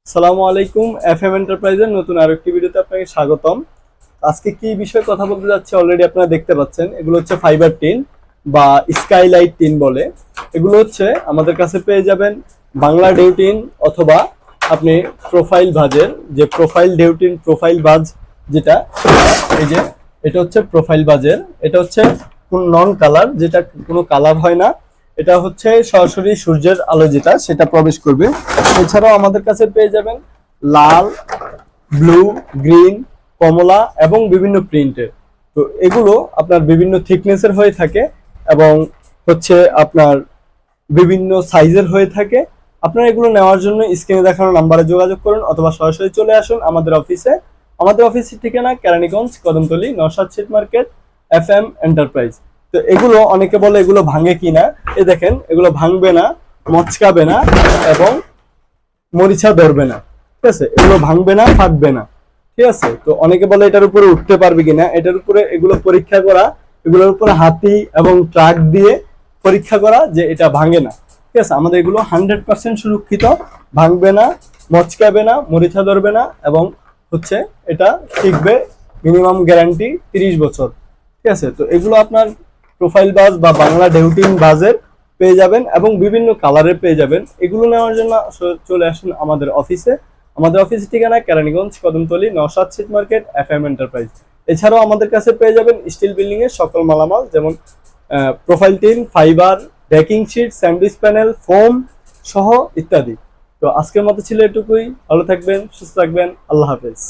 আসসালামু আলাইকুম। এফএম এন্টারপ্রাইজের নতুন আরেকটি ভিডিওতে আপনাকে স্বাগতম। আজকে কি বিষয়ে কথা বলতে যাচ্ছি অলরেডি আপনারা দেখতে পাচ্ছেন। এগুলো হচ্ছে ফাইবার টিন বা স্কাইলাইট টিন বলে। এগুলো হচ্ছে আমাদের কাছে পেয়ে যাবেন বাংলা ডেউটিন অথবা আপনি প্রোফাইল ভাজের যে প্রোফাইল ডেউটিন প্রোফাইল ভাজ যেটা, এই যে এটা হচ্ছে প্রোফাইল ভাজের। এটা হচ্ছে কোন নন কালার, যেটা কোনো কালার হয় না। এটা হচ্ছে সরাসরি সূর্যের আলো যেটা সেটা প্রবেশ করবে। এছাড়াও আমাদের কাছে পেয়ে যাবেন লাল, ব্লু, গ্রিন, কমলা এবং বিভিন্ন প্রিন্টের। তো এগুলো আপনার বিভিন্ন থিকনেসের হয়ে থাকে এবং হচ্ছে আপনার বিভিন্ন সাইজের হয়ে থাকে। আপনারা এগুলো নেওয়ার জন্য স্ক্রিনে দেখানো নাম্বারে যোগাযোগ করুন অথবা সরাসরি চলে আসুন আমাদের অফিসে। আমাদের অফিসের ঠিকানা কেরানীগঞ্জ, কদমতলী, নওশাদ ছিট মার্কেট, এফএম এন্টারপ্রাইজ। তো এগুলো অনেকে বলে এগুলো ভাঙে কিনা, এ দেখেন এগুলো ভাঙবে না, মচকাবে না এবং মরিচা ধরবে না। ঠিক আছে, এগুলো ভাঙবে না, ফাটবে না। ঠিক আছে, তো অনেকে বলে এটার উপরে উঠতে পারবে কিনা। এটার উপরে এগুলো পরীক্ষা করা, এগুলোর উপরে হাতি এবং ট্রাক দিয়ে পরীক্ষা করা যে এটা ভাঙে না। ঠিক আছে, আমাদের এগুলো 100% সুরক্ষিত, ভাঙবে না, মচকাবে না, মরিচা ধরবে না এবং হচ্ছে এটা টিকবে। মিনিমাম গ্যারান্টি 30 বছর। ঠিক আছে, তো এগুলো আপনার প্রোফাইল বাজ বা বাংলা ডেউটিন বাজের পেয়ে যাবেন এবং বিভিন্ন কালারের পেয়ে যাবেন। এগুলো নেওয়ার জন্য চলে আসুন আমাদের অফিসে। আমাদের অফিসের ঠিকানা কেরানীগঞ্জ, কদমতলী, নওশাদ ছিট মার্কেট, এফএম এন্টারপ্রাইজ। এছাড়াও আমাদের কাছে পেয়ে যাবেন স্টিল বিল্ডিং এর সকল মালামাল, যেমন profile tin, fiber, decking sheet, sandwich panel, foam সহ ইত্যাদি। তো আজকের মতো ছিল এটুকুই। ভালো থাকবেন, সুস্থ থাকবেন। আল্লাহ হাফেজ।